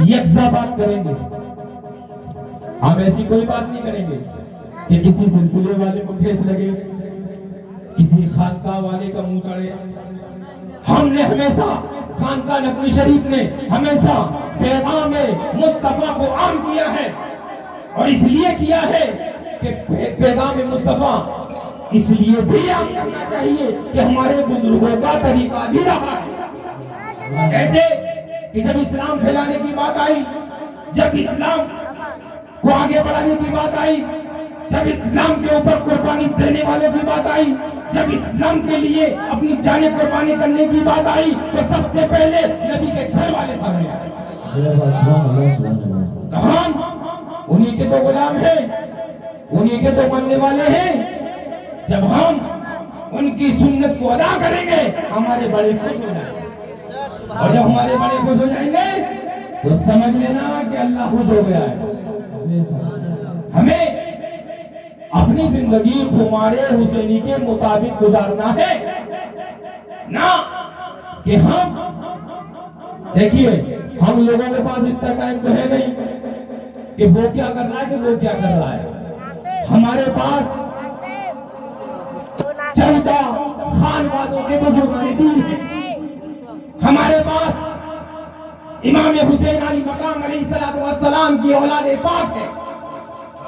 یکساں بات کریں گے. ہم ایسی کوئی بات نہیں کریں گے کہ کسی سلسلے والے کو ٹھیس لگے, کسی خانقاہ والے کا منہ چڑھے. ہم نے ہمیشہ خانقاہ نقوی شریف نے ہمیشہ پیغام مصطفیٰ کو عام کیا ہے, اور اس لیے کیا ہے کہ پیغام مصطفیٰ اس لیے بھی عام کرنا چاہیے کہ ہمارے بزرگوں کا طریقہ بھی رہا ہے. ایسے کہ جب اسلام پھیلانے کی بات آئی, جب اسلام کو آگے بڑھانے کی بات آئی, جب اسلام کے اوپر قربانی دینے والوں کی بات آئی, جب اسلام کے لیے اپنی جانیں قربانی کرنے کی بات آئی, تو سب سے پہلے نبی کے گھر والے سامنے آئے. ہم انہی کے تو غلام ہیں, انہی کے تو ماننے والے ہیں. جب ہم ان کی سنت کو ادا کریں گے ہمارے بڑے خوش ہو جائیں گے, اور جب ہمارے بڑے خوش ہو جائیں گے تو سمجھ لینا کہ اللہ خوش ہو گیا ہے. ہمیں اپنی زندگی ہمارے حسینی کے مطابق گزارنا ہے, نہ کہ ہم دیکھیے ہم لوگوں کے پاس اتنا ٹائم تو ہے نہیں کہ وہ کیا کر رہا ہے کہ وہ کیا کر رہا ہے. ہمارے پاس 14 خانوادوں کے بزرگان دین ہیں. ہمارے پاس امام حسین علی مقام علیہ السلام کی اولاد پاک ہے.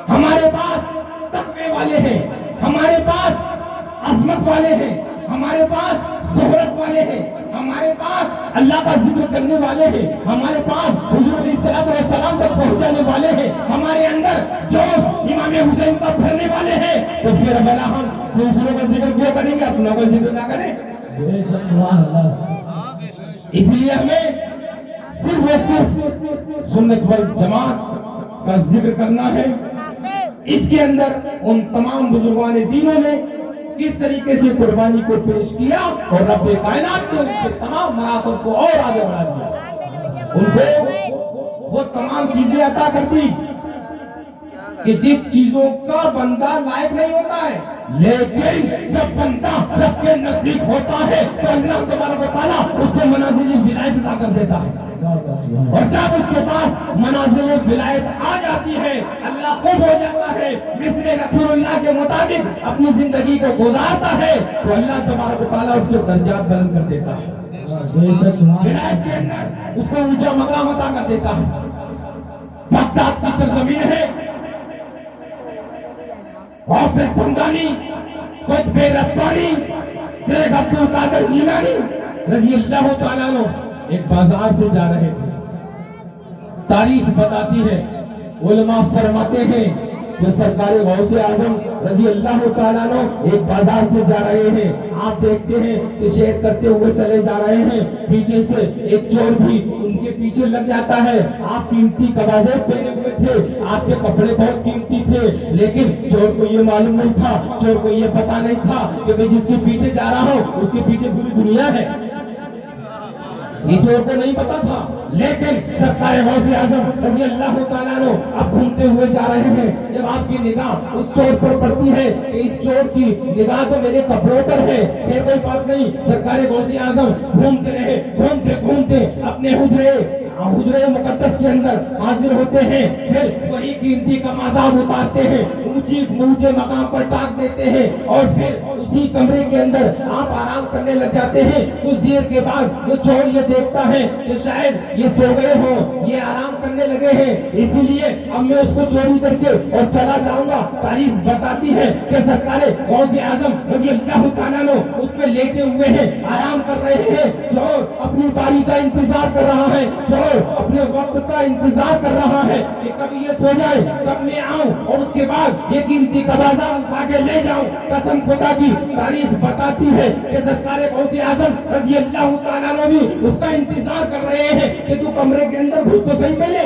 ہمارے پاس تقوی والے ہیں, ہمارے پاس عظمت والے ہیں, ہمارے پاس شہرت والے ہیں, ہمارے پاس اللہ کا ذکر کرنے والے ہیں, ہمارے پاس حضور علیہ السلام تک پہنچانے والے ہیں, ہمارے اندر جوش امام حسین کا بھرنے والے ہیں. تو پھر بلا ہم دوسروں کا ذکر کیوں کریں گے, اپنوں کا ذکر نہ کریں. اس لیے ہمیں صرف و صرف سنت والجماعت کا ذکر کرنا ہے. اس کے اندر ان تمام بزرگان دینوں نے کس طریقے سے قربانی کو پیش کیا اور رب کائنات نے ان کے تمام مراتب کو اور آگے بڑھا دیا. ان کو وہ تمام چیزیں عطا کر دی کہ جس چیزوں کا بندہ لائق نہیں ہوتا ہے, لیکن جب بندہ رب کے نزدیک ہوتا ہے تو اللہ تبارک و تعالیٰ اس کو منازل ولایت عطا کر دیتا ہے. اور جب اس کے پاس منازل ولایت آ جاتی ہے اللہ خوش ہو جاتا ہے, مثل رسول اللہ کے مطابق اپنی زندگی کو گزارتا ہے تو اللہ تبارک و تعالیٰ اس کو درجات بلند کر دیتا ہے. ولایت کے اندر اس کو اونچا مقام عطا کر دیتا ہے. بغداد کی سرزمین ہے, غوث سمدانی, قطب ربانی, شیخ عبد القادر جیلانی رضی اللہ تعالیٰ عنہ ایک بازار سے جا رہے تھے. تاریخ بتاتی ہے, علماء فرماتے ہیں کہ سرکار غوث اعظم رضی اللہ تعالیٰ عنہ ایک بازار سے جا رہے ہیں. آپ دیکھتے ہیں کہ شیخ کرتے ہوئے چلے جا رہے ہیں, پیچھے سے ایک چور بھی ان کے پیچھے لگ جاتا ہے. آپ قیمتی قباضے پہنے ہوئے تھے, آپ کے کپڑے بہت قیمتی تھے, لیکن چور کو یہ معلوم نہیں تھا, چور کو یہ پتا نہیں تھا کہ میں جس کے پیچھے جا رہا ہوں اس کے پیچھے پوری دنیا ہے. یہ چور کو نہیں پتا تھا, لیکن سرکار غوث اعظم رضی اللہ تعالیٰ عنہ اب گھومتے ہوئے جا رہے ہیں. جب آپ کی نگاہ اس چور پر پڑتی ہے کہ اس چور کی نگاہ تو میرے کپڑوں پر ہے, پھر کوئی بات نہیں, سرکار غوث اعظم گھومتے رہے, گھومتے گھومتے اپنے حجرے مقدس کے اندر حاضر ہوتے ہیں. پھر وہی قیمتی کمازاب اتارتے ہیں, اونچے مقام پر ٹاک دیتے ہیں, اور پھر اسی کمرے کے اندر آپ آرام کرنے لگ جاتے ہیں. کچھ دیر کے بعد وہ چور یہ دیکھتا ہے کہ شاید یہ سو گئے ہوں, یہ آرام کرنے لگے ہیں, اسی لیے اب میں اس کو چوری کر کے اور چلا جاؤں گا. تاریخ بتاتی ہے کہ سرکار غوث اعظم رضی اللہ تعالیٰ عنہ اس پہ لیٹے ہوئے ہیں, آرام کر رہے ہیں. چور اپنی باری کا انتظار کر رہا ہے, چور اپنے وقت کا انتظار کر رہا ہے کہ کب یہ سو جائے, کب میں آؤں اور اس کے بعد یہ قیمتی قباضہ اٹھا کے لے جاؤں. قسم خدا کی تاریخ بتاتی ہے کہ سرکار غوث اعظم رضی اللہ تعالیٰ عنہ بھی اس کا انتظار کر رہے ہیں کہ تو کمرے کے اندر گھس تو صحیح پہلے.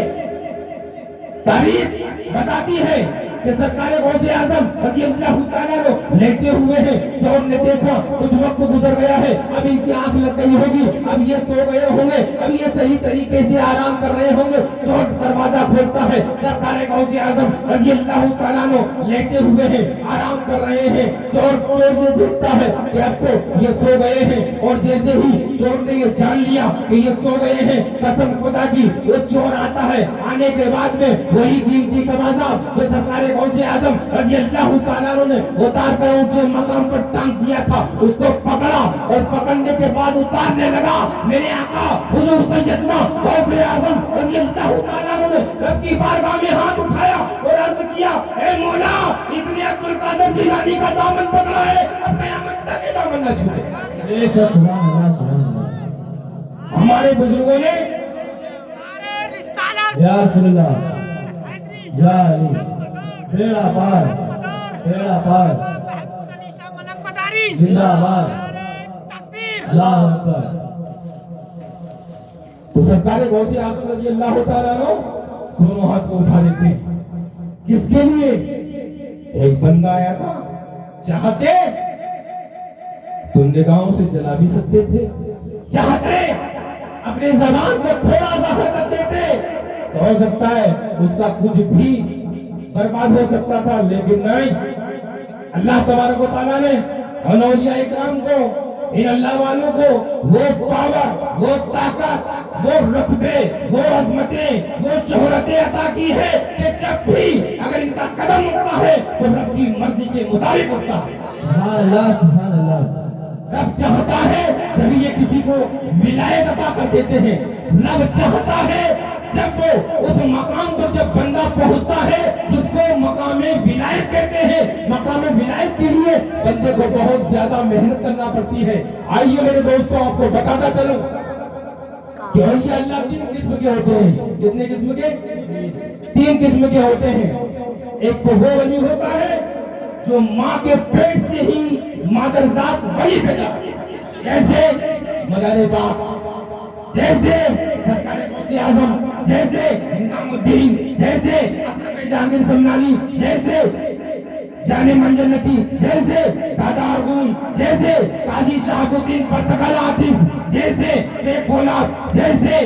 تاریخ بتاتی ہے کہ سرکار غوث اعظم رضی اللہ تعالیٰ عنہ لیٹے ہوئے ہیں. چور نے دیکھا کچھ وقت گزر گیا ہے, اب ان کی آنکھ لگ گئی ہوگی, اب یہ سو گئے ہوں گے, اب یہ صحیح طریقے سے آرام کر رہے ہوں گے. چور دروازہ کھولتا ہے, سرکار غوث اعظم رضی اللہ تعالیٰ عنہ لیٹے ہوئے ہیں, آرام کر رہے ہیں. چور یہ دیکھتا ہے کہ اب تو یہ سو گئے ہیں, اور جیسے ہی چور نے یہ جان لیا کہ یہ سو گئے ہیں, قسم خدا کی وہ چور آتا ہے. آنے کے بعد میں وہی قیمتی کمازہ جو سرکار غوث اعظم رضی اللہ تعالیٰ عنہ نے اتار کر اونچے مقام پر ٹانگ دیا تھا, اس کو پکڑا اور پکڑنے کے بعد اتارنے لگا. میرے آقا حضور سیدنا غوث اعظم رضی اللہ تعالیٰ عنہ نے رب کی بارگاہ میں ہاتھ اٹھایا اور عرض کیا, اے مولا, اس نے عبد القادر جیلانی کا دامن پکڑا ہے, اب قیامت تک یہ دامن نہ چھوڑے. سبحان اللہ سبحان اللہ. ہمارے بزرگوں نے یا رسول اللہ, یا علی, بیڑا پار, بیڑا پار, زندہ آباد, اللہ اکبر. تو سرکار غوث اعظم رضی اللہ تعالیٰ عنہ دونوں ہاتھ کو اٹھا لیتے. کس کے لیے؟ ایک بندہ آیا تھا, چاہتے تو نگاہوں سے جلا بھی سکتے تھے, چاہتے اپنے زبان کو تھوڑا سا حرکت دیتے تو ہو سکتا ہے اس کا کچھ بھی برباد ہو سکتا تھا, لیکن نہیں. اللہ تبارک و تعالیٰ نے ان اولیاء اکرام کو, ان اللہ والوں کو وہ پاور, وہ طاقت, وہ رتبے, وہ عظمتیں, وہ شہرتیں عطا کی ہے کہ جب بھی اگر ان کا قدم اٹھتا ہے تو رب کی مرضی کے مطابق اٹھتا ہے. سبحان اللہ سبحان اللہ. رب چاہتا ہے جب یہ کسی کو ولایت عطا کر دیتے ہیں. رب چاہتا ہے جب وہ اس مقام پر جب بندہ پہنچتا ہے جس کو مقام ولایت کہتے ہیں, مقام ولایت کے لیے بندے کو بہت زیادہ محنت کرنا پڑتی ہے. آئیے میرے دوستوں آپ کو بتاتا چلوں کہ اولیاء اللہ 3 قسم کے ہوتے ہیں. کتنے قسم کے؟ 3 قسم کے ہوتے ہیں. ایک تو وہ ولی ہوتا ہے جو ماں کے پیٹ سے ہی مادر ذات ولی پیدا, جیسے مدار پاک, جیسے سرکار غوث اعظم, جیسے نظام الدین, جیسے اشرف جہانگیر سمنانی, جیسے جان من جنتی, جیسے دادا ارغون, جیسے قاضی شہاب الدین پرتگال عاطف, جیسے شیخ فولاد, جیسے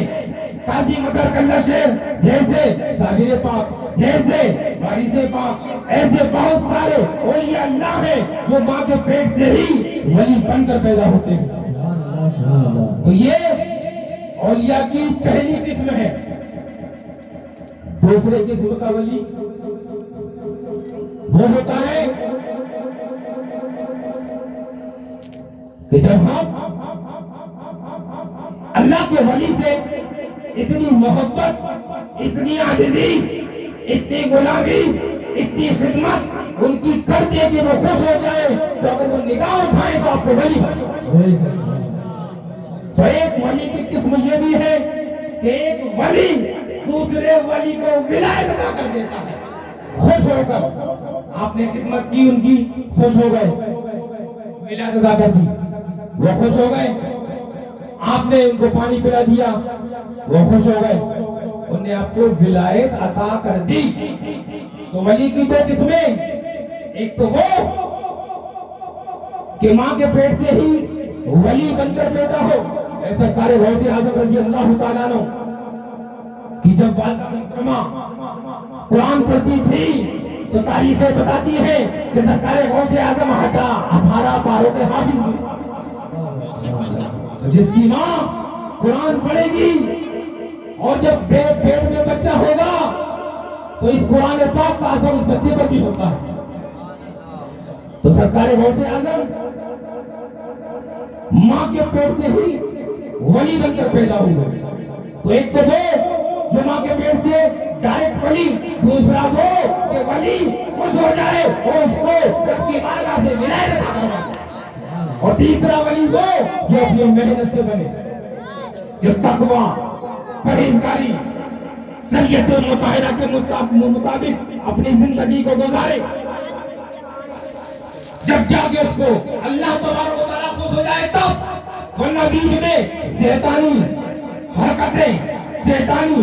قاضی مگر کلہ شیر, جیسے صابر پاک, جیسے وارث پاک. ایسے بہت سارے اولیاء اللہ ہیں جو ماں کے پیٹ سے ہی ولی بن کر پیدا ہوتے ہیں. سبحان اللہ سبحان اللہ. تو یہ اولیاء کی پہلی قسم ہے. دوسرے قسم کا ولی وہ ہوتا ہے کہ جب ہم اللہ کے ولی سے اتنی محبت, اتنی عاجزی, اتنی غلامی, اتنی خدمت ان کی کر دے کہ وہ خوش ہو جائے تو اگر وہ نگاہ اٹھائے تو آپ کو ولی بنے. تو ایک ولی کی قسم یہ بھی ہے کہ ایک ولی دوسرے ولی کو ولایت عطا کر دیتا ہے, خوش ہو کر. آپ نے خدمت کی ان کی, خوش ہو گئے, ولایت عطا کر دی, وہ خوش ہو گئے. آپ نے ان کو پانی پلا دیا, وہ خوش ہو گئے, انہوں نے آپ کو ولایت عطا کر دی. تو ولی کی 2 قسمیں, ایک تو وہ کہ ماں کے پیٹ سے ہی ولی بن کر پیدا ہو, ایسا سرکار غوث اعظم رضی اللہ تعالیٰ عنہ کی جب والدہ محترمہ قرآن پڑھتی تھی تو تاریخیں بتاتی ہیں کہ سرکار غوث اعظم 18 پاروں کے حافظ ہوئے. جس کی ماں قرآن پڑھے گی اور جب پیٹ میں بچہ ہوگا تو اس قرآن پاک کا اثر اس بچے پر بھی ہوتا ہے. تو سرکار غوث اعظم ماں کے پیٹ سے ہی ولی بن کر پیدا ہوئے. تو ایک تو وہ جو ماں کے پیٹ سے ڈائریکٹ ولی, دوسرا وہ کہ ولی خوش ہو جائے اور اس کو رب کی بارگاہ سے ولایت عطا کرے, اور تیسرا ولی وہ جو اپنی محنت سے بنے, جو تقوی, پرہیزگاری, شریعت مطہرہ کے مطابق اپنی زندگی کو گزارے. جب جا کے اس کو اللہ تبارک و تعالیٰ خوش ہو جائے تب, ورنہ بیچ میں شیطانی حرکتیں, شیطانی